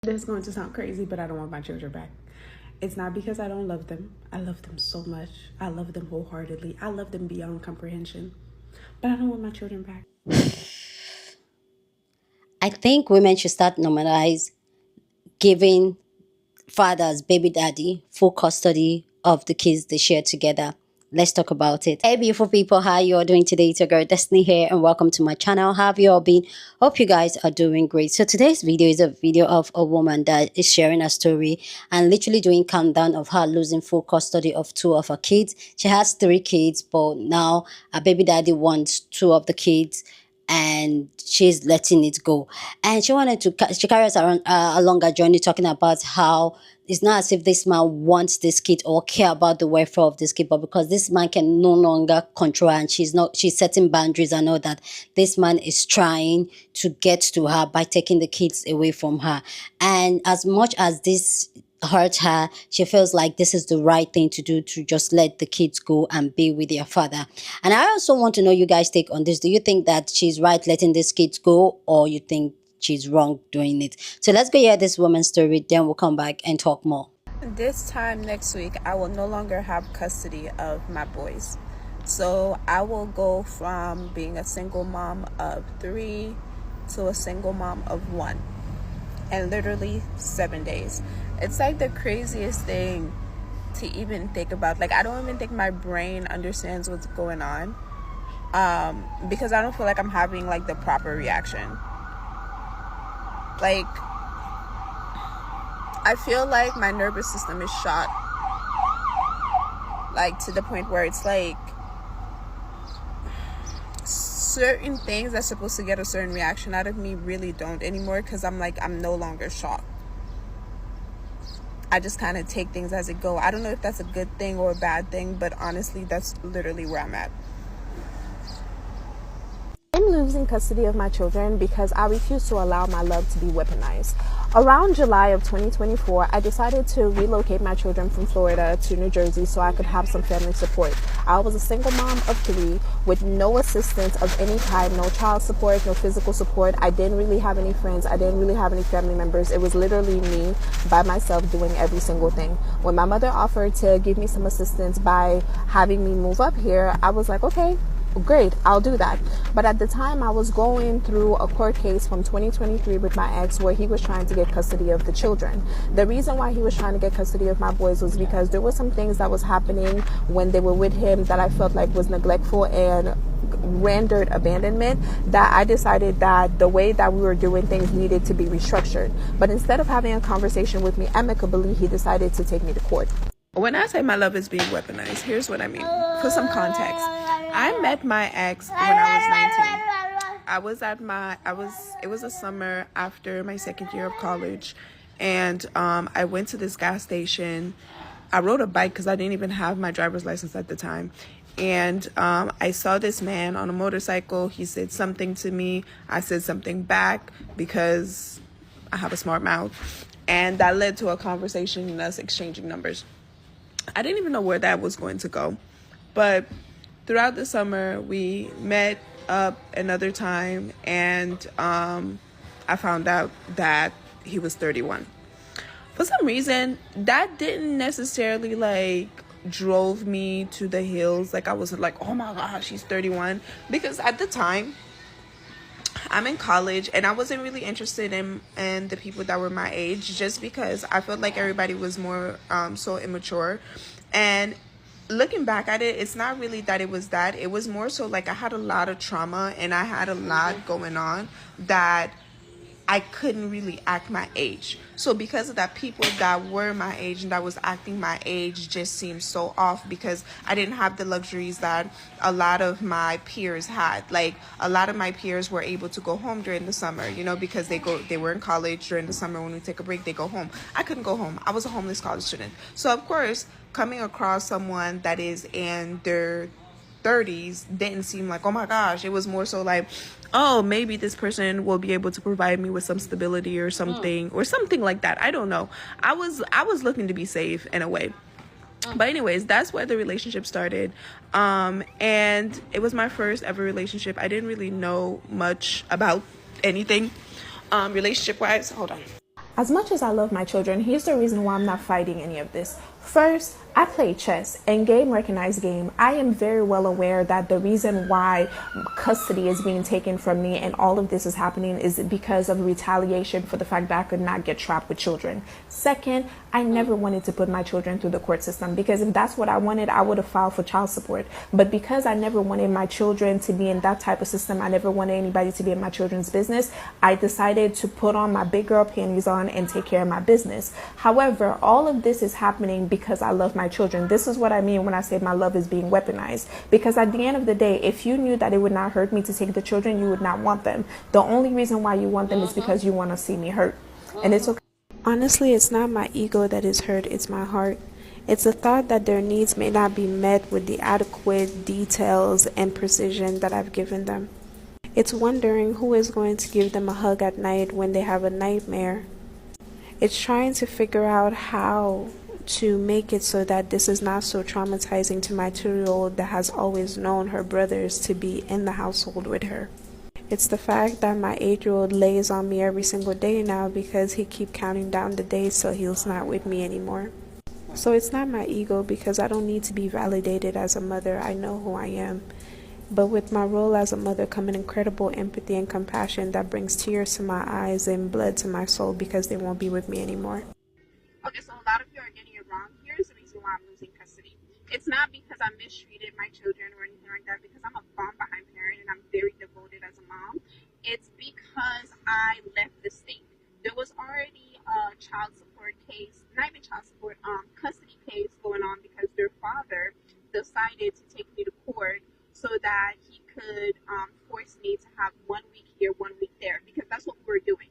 This is going to sound crazy, but I don't want my children back. It's not because I don't love them. I love them so much. I love them wholeheartedly. I love them beyond comprehension. But I don't want my children back. I think women should start normalize giving fathers, baby daddy, full custody of the kids they share together. Let's talk about it. Hey, beautiful people, how you all doing today? It's your girl Destiny here, and welcome to my channel. How have you all been? Hope you guys are doing great. So today's video is a video of a woman that is sharing a story and literally doing countdown of her losing full custody of two of her kids. She has three kids, but now her baby daddy wants two of the kids and she's letting it go. And she wanted to, she carries around a longer journey talking about how it's not as if this man wants this kid or care about the welfare of this kid, but because this man can no longer control her and she's setting boundaries and all that, this man is trying to get to her by taking the kids away from her. And as much as this hurt her, she feels like this is the right thing to do, to just let the kids go and be with their father. And I also want to know you guys' take on this. Do you think that she's right letting these kids go, or you think she's wrong doing it? So let's go hear this woman's story, then we'll come back and talk more. This time next week, I will no longer have custody of my boys. So I will go from being a single mom of 3 to a single mom of 1 in literally 7 days. It's like the craziest thing to even think about. Like, I don't even think my brain understands what's going on, because I don't feel like I'm having like the proper reaction. Like, I feel like my nervous system is shot, like to the point where it's like certain things that's supposed to get a certain reaction out of me really don't anymore, because I'm no longer shocked. I just kind of take things as it go. I don't know if that's a good thing or a bad thing, but honestly, that's literally where I'm at. I'm losing custody of my children because I refuse to allow my love to be weaponized. Around July of 2024, I decided to relocate my children from Florida to New Jersey so I could have some family support. I was a single mom of 3 with no assistance of any kind, no child support, no physical support. I didn't really have any friends. I didn't really have any family members. It was literally me by myself doing every single thing. When my mother offered to give me some assistance by having me move up here, I was like, okay, great, I'll do that. But at the time, I was going through a court case from 2023 with my ex where he was trying to get custody of the children. The reason why he was trying to get custody of my boys was because there were some things that was happening when they were with him that I felt like was neglectful and rendered abandonment, that I decided that the way that we were doing things needed to be restructured. But instead of having a conversation with me amicably, he decided to take me to court. When I say my love is being weaponized, here's what I mean. For some context, I met my ex when I was 19. It was a summer after my second year of college, and I went to this gas station. I rode a bike because I didn't even have my driver's license at the time. And I saw this man on a motorcycle. He said something to me. I said something back because I have a smart mouth. And that led to a conversation and us exchanging numbers. I didn't even know where that was going to go. But throughout the summer, we met up another time, and I found out that he was 31. For some reason, that didn't necessarily like drove me to the hills. Like, I wasn't like, oh my gosh, he's 31. Because at the time, I'm in college and I wasn't really interested in the people that were my age, just because I felt like everybody was more so immature. And looking back at it, it's not really that it was that. It was more so like I had a lot of trauma and I had a lot going on that I couldn't really act my age. So because of that, people that were my age and that was acting my age just seemed so off, because I didn't have the luxuries that a lot of my peers had. Like, a lot of my peers were able to go home during the summer, you know, because they were in college during the summer. When we take a break, they go home. I couldn't go home. I was a homeless college student. So of course, coming across someone that is in their 30s didn't seem like, oh my gosh. It was more so like, oh, maybe this person will be able to provide me with some stability or something like that. I don't know. I was looking to be safe in a way. But anyways, that's where the relationship started. And it was my first ever relationship. I didn't really know much about anything relationship wise. Hold on. As much as I love my children, here's the reason why I'm not fighting any of this. First, I play chess, and game recognized game. I am very well aware that the reason why custody is being taken from me and all of this is happening is because of retaliation for the fact that I could not get trapped with children. Second, I never wanted to put my children through the court system, because if that's what I wanted, I would have filed for child support. But because I never wanted my children to be in that type of system, I never wanted anybody to be in my children's business, I decided to put on my big girl panties on and take care of my business. However, all of this is happening because I love my children. This is what I mean when I say my love is being weaponized. Because at the end of the day, if you knew that it would not hurt me to take the children, you would not want them. The only reason why you want them is because you want to see me hurt. And it's okay. Honestly, it's not my ego that is hurt, it's my heart. It's the thought that their needs may not be met with the adequate details and precision that I've given them. It's wondering who is going to give them a hug at night when they have a nightmare. It's trying to figure out how to make it so that this is not so traumatizing to my 2-year-old that has always known her brothers to be in the household with her. It's the fact that my 8-year-old lays on me every single day now because he keeps counting down the days so he's not with me anymore. So it's not my ego, because I don't need to be validated as a mother. I know who I am. But with my role as a mother come an incredible empathy and compassion that brings tears to my eyes and blood to my soul, because they won't be with me anymore. Okay, so a lot of you are getting it wrong. Here's the reason why I'm losing custody. It's not because I mistreated my children or anything like that, because I'm a bomb behind parent and I'm very devoted as a mom. It's because I left the state. There was already a child support case, not even child support, custody case going on, because their father decided to take me to court so that he could force me to have 1 week here, 1 week there, because that's what we were doing.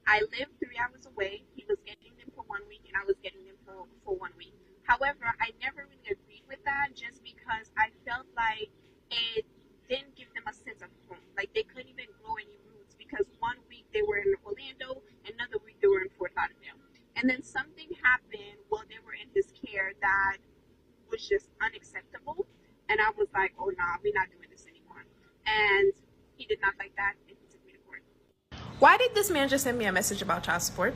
I lived 3 hours away. He was getting them for 1 week, and I was getting them for 1 week. However, I never really agreed with that, just because I felt like it didn't give them a sense of home. Like, they couldn't even grow any roots, because 1 week they were in Orlando, another week they were in Fort Lauderdale. And then something happened while they were in his care that was just unacceptable. And I was like, oh, nah, we're not doing this anymore. And he did not like that, and he took me to court. Why did this man just send me a message about child support?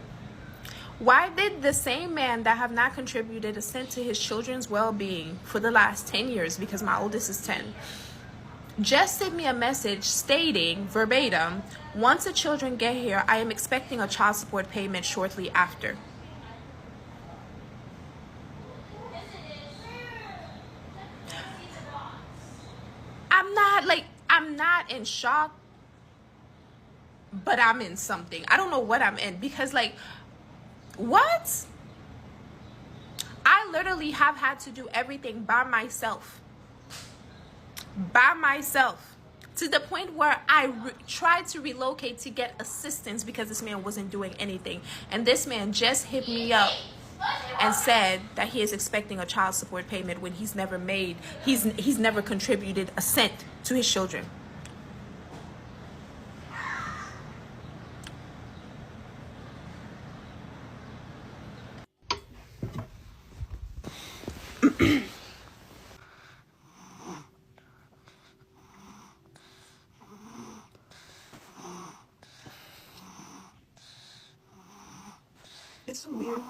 Why did the same man that have not contributed a cent to his children's well-being for the last 10 years, because my oldest is 10, just sent me a message stating verbatim, once the children get here, I am expecting a child support payment shortly after. I'm not in shock, but I'm in something. I don't know what I'm in, because what? I literally have had to do everything by myself. To the point where I tried to relocate to get assistance because this man wasn't doing anything. And this man just hit me up and said that he is expecting a child support payment when he's never contributed a cent to his children. It's weird.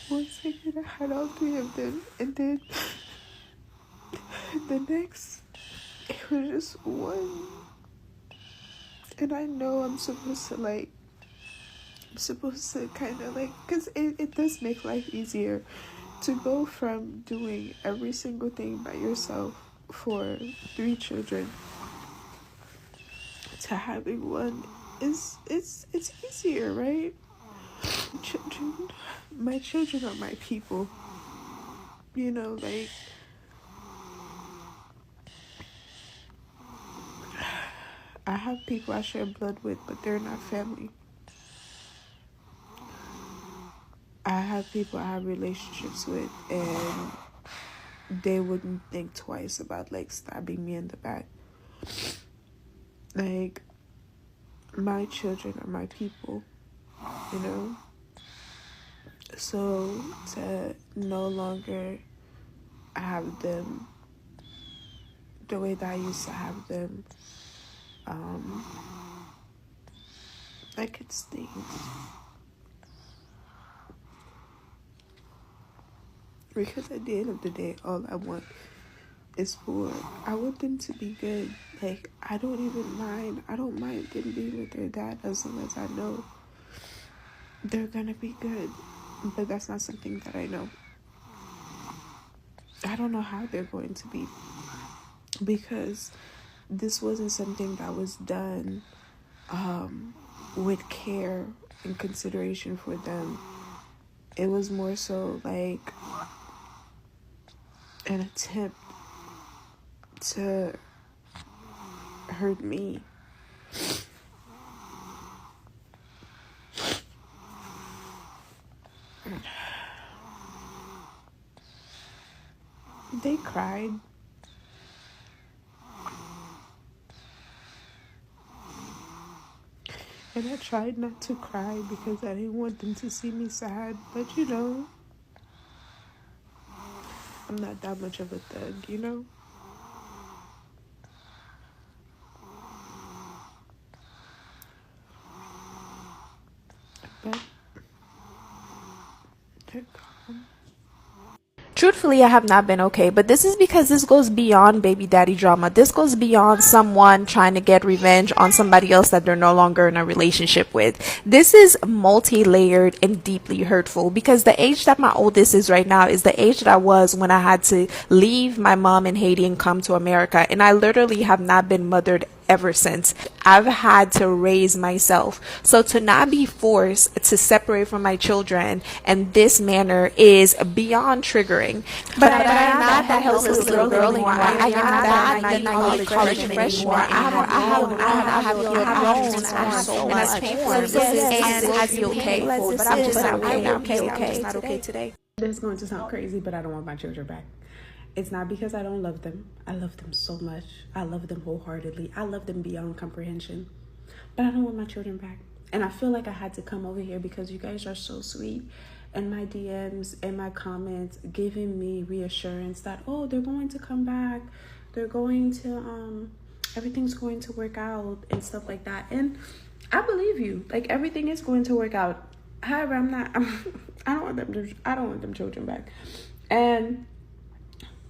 One second, I had all 3 of them, and then the next, it was just one. And I know I'm supposed to kind of because it does make life easier to go from doing every single thing by yourself for 3 children to having one. It's easier, right? My children are my people, I have people I share blood with, but they're not family. I have people I have relationships with, and they wouldn't think twice about like stabbing me in the back. Like, my children are my people, you know? So to no longer have them the way that I used to have them, like, it stings. Because at the end of the day, all I want is I want them to be good. Like, I don't mind them being with their dad as long as I know they're gonna be good. But that's not something that I know. I don't know how they're going to be, because this wasn't something that was done with care and consideration for them. It was more so like an attempt to hurt me. They cried. And I tried not to cry because I didn't want them to see me sad. But, you know, I'm not that much of a thug, you know? But they're gone. Truthfully, I have not been okay, but this is because this goes beyond baby daddy drama. This goes beyond someone trying to get revenge on somebody else that they're no longer in a relationship with. This is multi-layered and deeply hurtful, because the age that my oldest is right now is the age that I was when I had to leave my mom in Haiti and come to America. And I literally have not been mothered ever since. I've had to raise myself. So to not be forced to separate from my children in this manner is beyond triggering. But I'm not that helpless little girl anymore. I am not that college freshman anymore. I have grown so much. And as painful as this is, and I feel okay. But I'm just not okay. I'm just not okay today. This is going to sound crazy, but I don't want my children back. It's not because I don't love them. I love them so much. I love them wholeheartedly. I love them beyond comprehension. But I don't want my children back. And I feel like I had to come over here because you guys are so sweet. And my DMs and my comments giving me reassurance that, oh, they're going to come back. They're going to, everything's going to work out and stuff like that. And I believe you. Like, everything is going to work out. However, I don't want them children back. And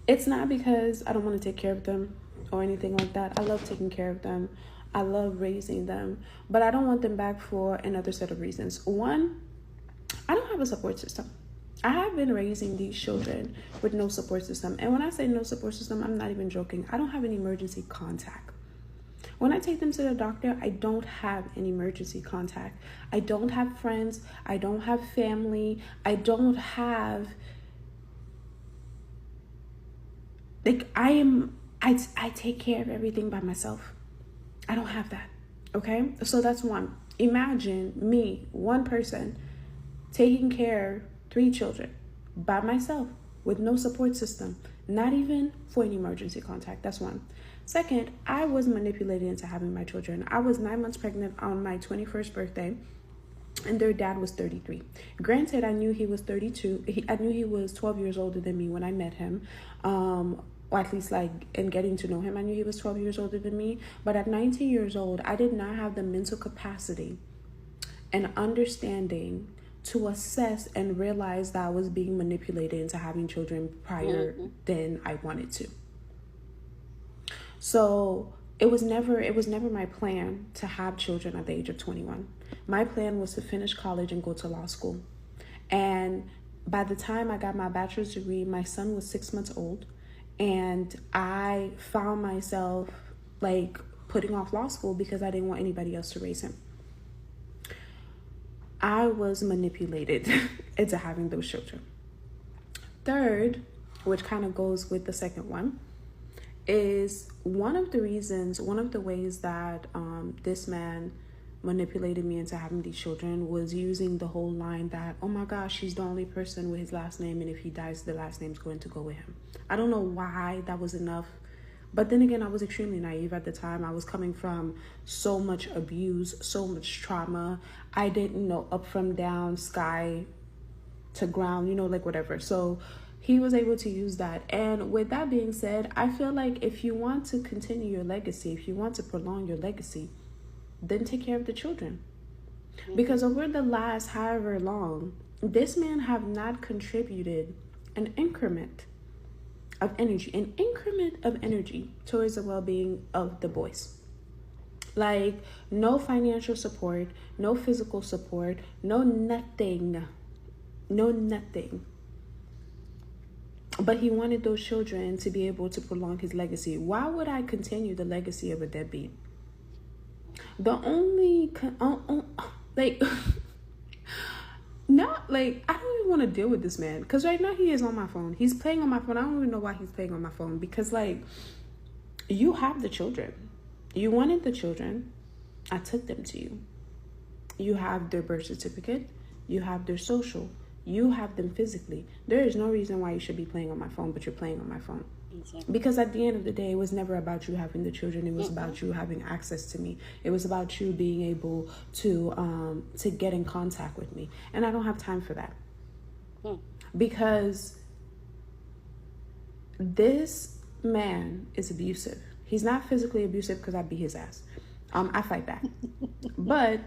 it's not because I don't want to take care of them or anything like that. I love taking care of them. I love raising them. But I don't want them back for another set of reasons. One, I don't have a support system. I have been raising these children with no support system. And when I say no support system, I'm not even joking. I don't have an emergency contact. When I take them to the doctor, I don't have an emergency contact. I don't have friends. I don't have family. I don't have... Like, I take care of everything by myself. I don't have that, okay? So that's one. Imagine me, one person, taking care of 3 children by myself with no support system, not even for an emergency contact. That's one. Second, I was manipulated into having my children. I was 9 months pregnant on my 21st birthday, and their dad was 33. Granted, I knew he was 32. I knew he was 12 years older than me when I met him. Or at least, like, in getting to know him, I knew he was 12 years older than me. But at 19 years old, I did not have the mental capacity and understanding to assess and realize that I was being manipulated into having children prior than I wanted to. So it was never my plan to have children at the age of 21. My plan was to finish college and go to law school. And by the time I got my bachelor's degree, my son was 6 months old. And I found myself, like, putting off law school because I didn't want anybody else to raise him. I was manipulated into having those children. Third, which kind of goes with the second one, is one of the ways that this man manipulated me into having these children was using the whole line that, oh my gosh, she's the only person with his last name, and if he dies, the last name's going to go with him. I don't know why that was enough. But then again, I was extremely naive at the time. I was coming from so much abuse, so much trauma. I didn't know up from down, sky to ground, like whatever. So he was able to use that. And with that being said, I feel like if you want to continue your legacy, if you want to prolong your legacy, then take care of the children. Because over the last however long, this man have not contributed an increment of energy towards the well-being of the boys. Like, no financial support, no physical support, no nothing. But he wanted those children to be able to prolong his legacy. Why would I continue the legacy of a deadbeat? The only not like, I don't even want to deal with this man, because right now he is on my phone. He's playing on my phone. I don't even know why he's playing on my phone, because like, you have the children. You wanted the children. I took them to you. You have their birth certificate. You have their social. You have them physically. There is no reason why you should be playing on my phone, but you're playing on my phone. Exactly. Because at the end of the day, it was never about you having the children. It was about you having access to me. It was about you being able to get in contact with me. And I don't have time for that. Because this man is abusive. He's not physically abusive, because I beat his ass. I fight back. But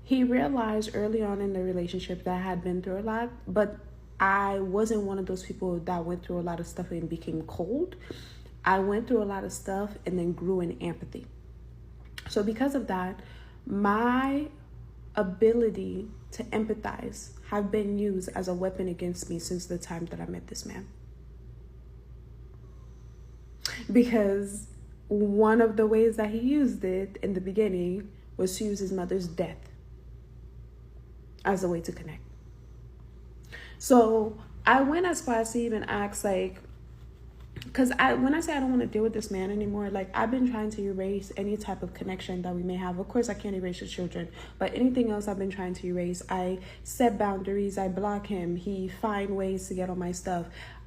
he realized early on in the relationship that I had been through a lot, but I wasn't one of those people that went through a lot of stuff and became cold. I went through a lot of stuff and then grew in empathy. So because of that, my ability to empathize have been used as a weapon against me since the time that I met this man. Because one of the ways that he used it in the beginning was to use his mother's death as a way to connect. So I went as far as to even ask, like, because when I say I don't want to deal with this man anymore, like, I've been trying to erase any type of connection that we may have. Of course, I can't erase his children, but anything else I've been trying to erase. I set boundaries. I block him. He find ways to get on my stuff.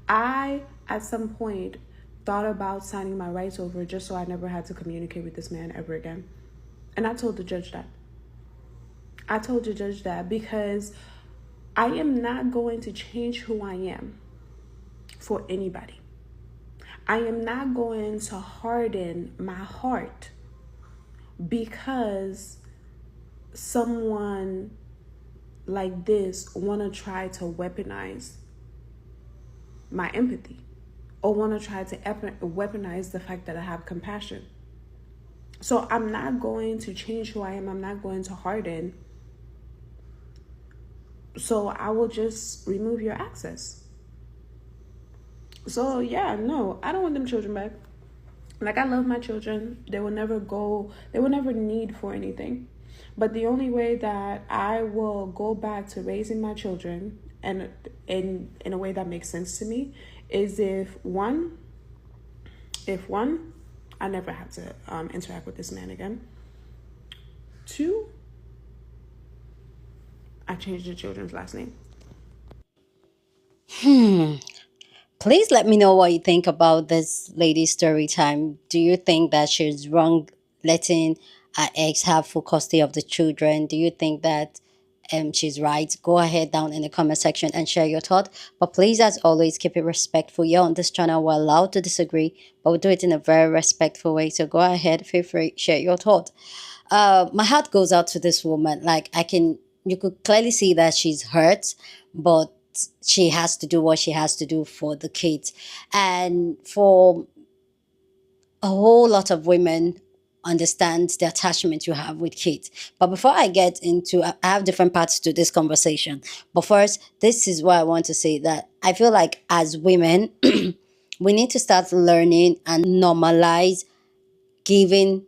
I, at some point, thought about signing my rights over just so I never had to communicate with this man ever again. And I told the judge that. Because I am not going to change who I am for anybody. I am not going to harden my heart because someone like this want to try to weaponize my empathy, or want to try to weaponize the fact that I have compassion. So I'm not going to change who I am. I'm not going to harden. So I will just remove your access. So yeah, no, I don't want them children back. Like, I love my children. They will never need for anything. But the only way that I will go back to raising my children, and in a way that makes sense to me, is if one, I never have to interact with this man again. 2, I changed the children's last name. Please let me know what you think about this lady's story time. Do you think that she's wrong letting her ex have full custody of the children? Do you think that she's right? Go ahead down in the comment section and share your thought. But please, as always, keep it respectful. Here on this channel, we're allowed to disagree, but we'll do it in a very respectful way. So go ahead, feel free, share your thought. My heart goes out to this woman. Like, you could clearly see that she's hurt, but she has to do what she has to do for the kids. And for a whole lot of women understand the attachment you have with kids. But before I get into, I have different parts to this conversation. But first, this is what I want to say, that I feel like as women, we need to start learning and normalize giving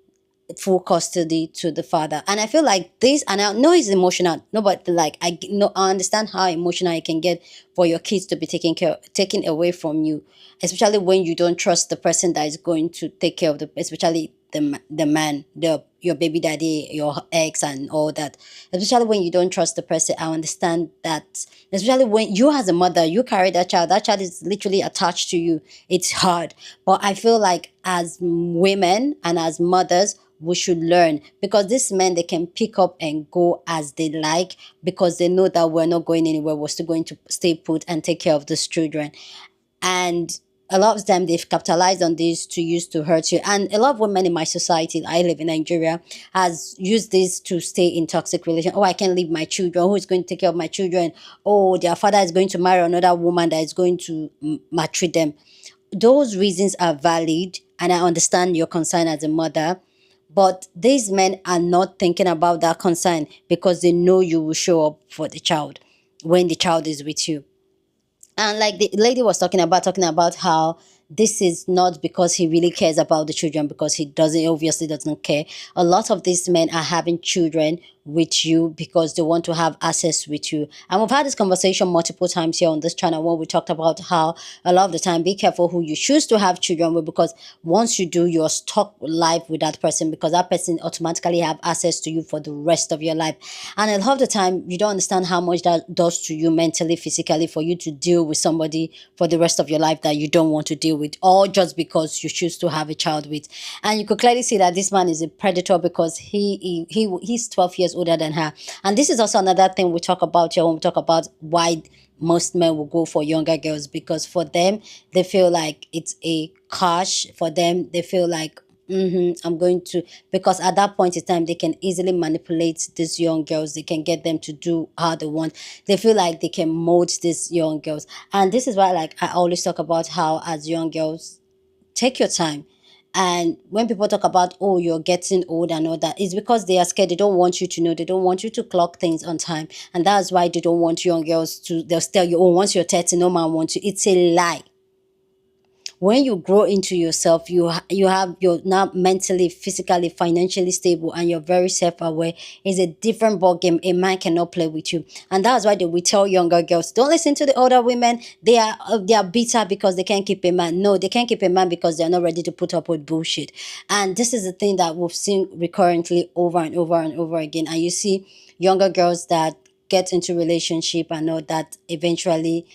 full custody to the father. And I feel like this, and I know it's emotional, no, but like, I understand how emotional it can get for your kids to be taken away from you, especially when you don't trust the person that is going to take care of especially the man, the your baby daddy, your ex, and all that. Especially when you don't trust the person. I understand that. Especially when you, as a mother, you carry that child is literally attached to you. It's hard. But I feel like as women and as mothers, we should learn, because these men, they can pick up and go as they like, because they know that we're not going anywhere. We're still going to stay put and take care of these children. And a lot of them, they've capitalized on this to use to hurt you. And a lot of women in my society, I live in Nigeria, has used this to stay in toxic relation. Oh, I can't leave my children. Who is going to take care of my children? Oh, their father is going to marry another woman that is going to maltreat them. Those reasons are valid, and I understand your concern as a mother. But these men are not thinking about that concern, because they know you will show up for the child when the child is with you. And like the lady was talking about how this is not because he really cares about the children, because he doesn't, obviously doesn't care. A lot of these men are having children with you because they want to have access with you. And we've had this conversation multiple times here on this channel, when we talked about how a lot of the time, be careful who you choose to have children with, because once you do, you're stuck life with that person, because that person automatically have access to you for the rest of your life. And a lot of the time, you don't understand how much that does to you mentally, physically, for you to deal with somebody for the rest of your life that you don't want to deal with, all just because you choose to have a child with. And you could clearly see that this man is a predator, because he's 12 years older than her. And this is also another thing we talk about here when we talk about why most men will go for younger girls, because for them, they feel like it's a cash. For them, they feel like, I'm going to, because at that point in time, they can easily manipulate these young girls. They can get them to do how they want. They feel like they can mold these young girls. And this is why, like, I always talk about how, as young girls, take your time. And when people talk about, oh, you're getting old and all that, it's because they are scared. They don't want you to know. They don't want you to clock things on time. And that's why they don't want young girls to, they'll tell you, oh, once you're 30, no man wants you. It's a lie. When you grow into yourself, you're now mentally, physically, financially stable, and you're very self-aware. It's a different ball game. A man cannot play with you. And that's why we tell younger girls, don't listen to the older women. They are bitter because they can't keep a man. No, they can't keep a man because they're not ready to put up with bullshit. And this is the thing that we've seen recurrently over and over and over again. And you see younger girls that get into relationship and all that, eventually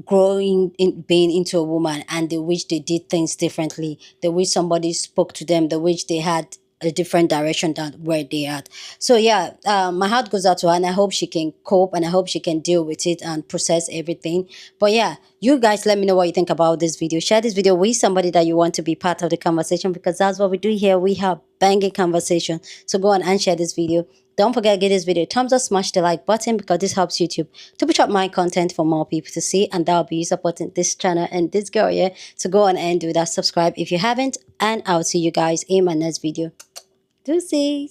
growing in, being into a woman, and they wish they did things differently. They wish somebody spoke to them. They wish they had a different direction than where they at. So yeah, my heart goes out to her, and I hope she can cope, and I hope she can deal with it and process everything. But yeah, you guys, let me know what you think about this video. Share this video with somebody that you want to be part of the conversation, because that's what we do here. We have banging conversation. So go on and share this video. Don't forget to give this video a thumbs up, smash the like button, because this helps YouTube to push up my content for more people to see, and that'll be you supporting this channel and this girl here. So go on and do that. Subscribe if you haven't, and I'll see you guys in my next video. Deuces.